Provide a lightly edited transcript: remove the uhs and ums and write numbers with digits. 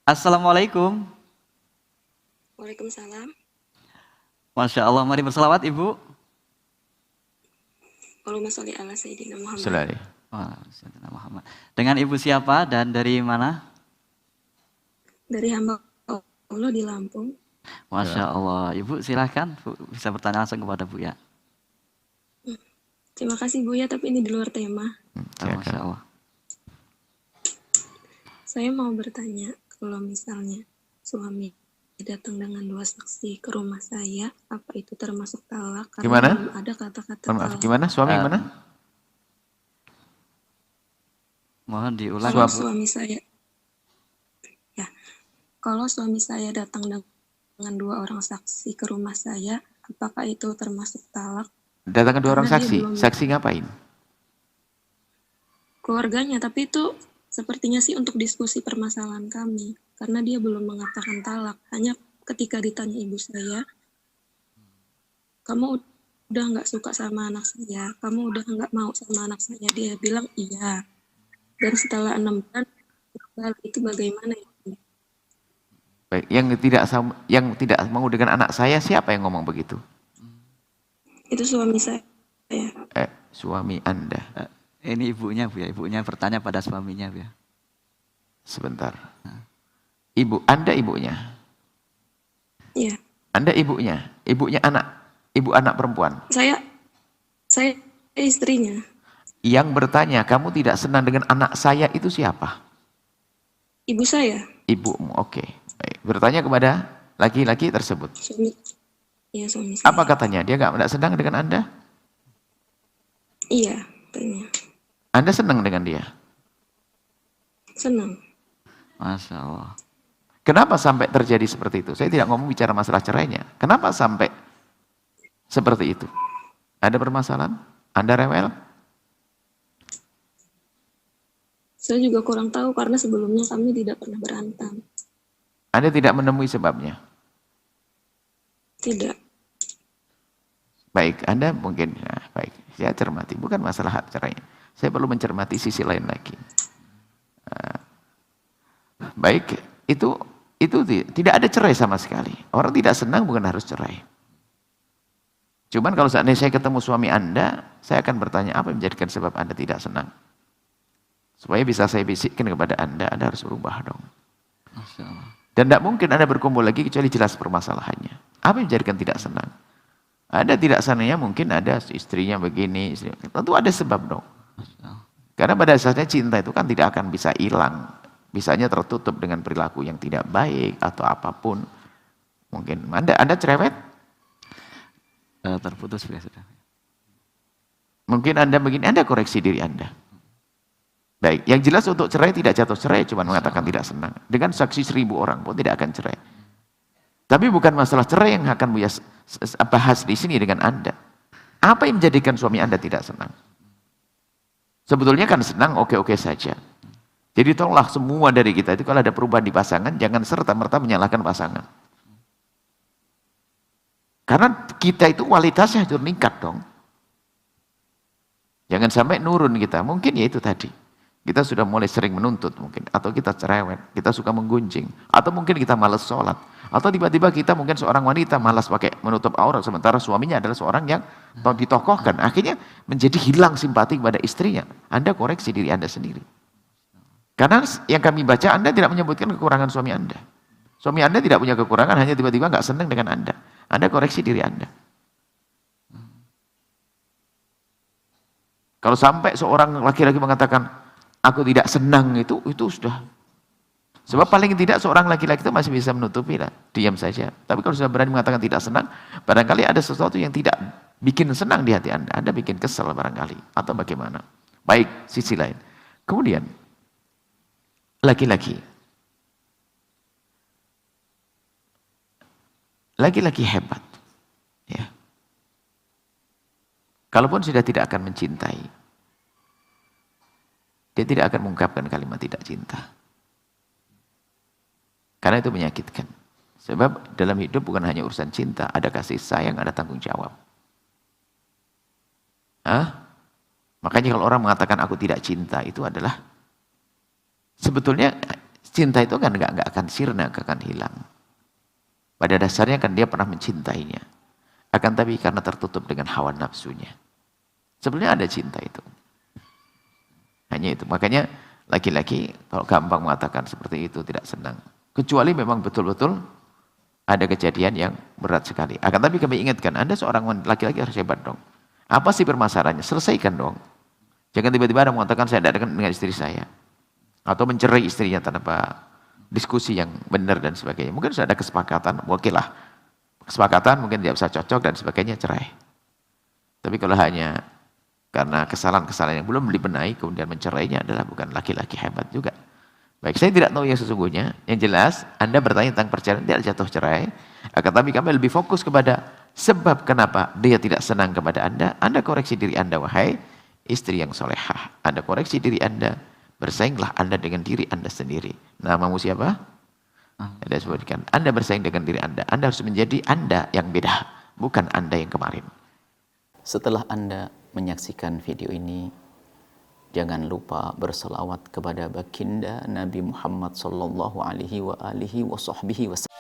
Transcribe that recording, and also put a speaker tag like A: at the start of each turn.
A: Assalamualaikum.
B: Waalaikumsalam.
A: Masya Allah, mari berselawat Ibu.
B: Allahumma sholli ala Sayyidina Muhammad.
C: Selalu.
A: Wah, Sayyidina Muhammad. Dengan Ibu siapa dan dari mana?
B: Dari hamba Allah di Lampung.
A: Masya Allah. Ibu silahkan Bu, bisa bertanya langsung kepada Bu ya.
B: Terima kasih Bu ya, tapi ini di luar tema.
A: Masya Allah.
B: Saya mau bertanya, kalau misalnya suami datang dengan 2 saksi ke rumah saya, apa itu termasuk talak? Karena
C: Gimana?
B: belum ada kata-kata
C: Maaf,
B: talak.
C: gimana? Suami gimana?
A: Mohon diulang.
B: Kalau suami saya, ya, kalau suami saya datang dengan 2 orang saksi ke rumah saya, apakah itu termasuk talak?
C: Datangkan 2 orang
B: Karena dia
C: saksi.
B: belum-
C: Saksi ngapain?
B: Keluarganya, tapi itu sepertinya sih untuk diskusi permasalahan kami, karena dia belum mengatakan talak. Hanya ketika ditanya ibu saya, kamu udah nggak suka sama anak saya, kamu udah nggak mau sama anak saya, dia bilang iya. Dan setelah 6 bulan, itu bagaimana itu?
C: Baik, yang tidak mau dengan anak saya siapa yang ngomong begitu?
B: Itu suami saya.
C: Suami Anda.
A: Ini ibunya Bu ya, ibunya bertanya pada suaminya Bu ya.
C: Sebentar. Ibu, Anda ibunya?
B: Iya.
C: Anda ibunya? Ibunya anak? Ibu anak perempuan?
B: Saya istrinya.
C: Yang bertanya, kamu tidak senang dengan anak saya itu siapa?
B: Ibu saya.
C: Ibumu, oke. Baik. Bertanya kepada laki-laki tersebut.
B: Suami saya.
C: Apa katanya? Dia tidak senang dengan Anda?
B: Iya, katanya.
C: Anda senang dengan dia?
B: Senang.
A: Masya Allah.
C: Kenapa sampai terjadi seperti itu? Saya tidak ngomong bicara masalah cerainya. Kenapa sampai seperti itu? Ada permasalahan? Anda rewel?
B: Saya juga kurang tahu karena sebelumnya kami tidak pernah berantem.
C: Anda tidak menemui sebabnya?
B: Tidak.
C: Baik, Anda mungkin, baik, saya cermati. Bukan masalah hak cerainya. Saya perlu mencermati sisi lain lagi. Baik, itu tidak ada cerai sama sekali. Orang tidak senang bukan harus cerai. Cuman kalau seandainya saya ketemu suami Anda, saya akan bertanya apa yang menjadikan sebab Anda tidak senang. Supaya bisa saya bisikkan kepada Anda harus berubah dong.
A: Masya Allah.
C: Dan tidak mungkin Anda berkumpul lagi kecuali jelas permasalahannya. Apa yang menjadikan tidak senang? Ada tidak senangnya mungkin ada istrinya begini, tentu ada sebab dong. Karena pada dasarnya cinta itu kan tidak akan bisa hilang. Bisanya tertutup dengan perilaku yang tidak baik atau apapun. Mungkin Anda cerewet?
A: Terputus ya sudah.
C: Mungkin Anda begini, Anda koreksi diri Anda. Baik, yang jelas untuk cerai tidak jatuh cerai, cuma mengatakan tidak senang. Dengan saksi 1000 orang pun tidak akan cerai. Tapi bukan masalah cerai yang akan Buya bahas di sini dengan Anda. Apa yang menjadikan suami Anda tidak senang? Sebetulnya kan senang oke-oke saja. Jadi tolonglah semua dari kita itu kalau ada perubahan di pasangan, jangan serta-merta menyalahkan pasangan. Karena kita itu kualitasnya harus meningkat dong. Jangan sampai nurun kita. Mungkin ya itu tadi. Kita sudah mulai sering menuntut mungkin. Atau kita cerewet, kita suka menggunjing. Atau mungkin kita malas sholat. Atau tiba-tiba kita mungkin seorang wanita malas pakai menutup aurat. Sementara suaminya adalah seorang yang ditokohkan. Akhirnya menjadi hilang simpati kepada istrinya. Anda koreksi diri Anda sendiri. Karena yang kami baca Anda tidak menyebutkan kekurangan suami Anda. Suami Anda tidak punya kekurangan, hanya tiba-tiba nggak senang dengan Anda. Anda koreksi diri Anda. Kalau sampai seorang laki-laki mengatakan, aku tidak senang itu sudah. Sebab paling tidak seorang laki-laki itu masih bisa menutupi lah, diam saja. Tapi kalau sudah berani mengatakan tidak senang, barangkali ada sesuatu yang tidak bikin senang di hati Anda. Anda bikin kesel barangkali. Atau bagaimana. Baik, sisi lain. Kemudian, laki-laki. Laki-laki hebat. Ya. Kalaupun sudah tidak akan mencintai, dia tidak akan mengungkapkan kalimat tidak cinta. Karena itu menyakitkan. Sebab dalam hidup bukan hanya urusan cinta, ada kasih sayang, ada tanggung jawab. Makanya kalau orang mengatakan aku tidak cinta, itu adalah sebetulnya Cinta itu kan nggak akan sirna, nggak akan hilang. Pada dasarnya kan dia pernah mencintainya. Akan tapi karena tertutup dengan hawa nafsunya. Sebenarnya ada cinta itu. Hanya itu. Makanya laki-laki kalau gampang mengatakan seperti itu tidak senang. Kecuali memang betul-betul ada kejadian yang berat sekali. Akan tapi kami ingatkan, Anda seorang laki-laki harus hebat dong. Apa sih permasalahannya? Selesaikan dong. Jangan tiba-tiba ada mengatakan saya tidak dengan istri saya. Atau mencerai istrinya tanpa diskusi yang benar dan sebagainya. Mungkin sudah ada kesepakatan, oke lah. Kesepakatan mungkin tidak bisa cocok dan sebagainya, cerai. Tapi kalau hanya karena kesalahan-kesalahan yang belum dibenahi kemudian mencerainya adalah bukan laki-laki hebat juga. Baik, saya tidak tahu yang sesungguhnya. Yang jelas, Anda bertanya tentang perceraian, tidak jatuh cerai. Akan tapi kami lebih fokus kepada sebab kenapa dia tidak senang kepada Anda. Anda koreksi diri Anda, wahai istri yang solehah. Anda koreksi diri Anda. Bersainglah Anda dengan diri Anda sendiri. Namamu siapa? Anda sebutkan. Anda bersaing dengan diri Anda. Anda harus menjadi Anda yang beda. Bukan Anda yang kemarin.
D: Setelah Anda menyaksikan video ini, jangan lupa berselawat kepada baginda Nabi Muhammad sallallahu alaihi wa alihi wa sahbihi wasallam.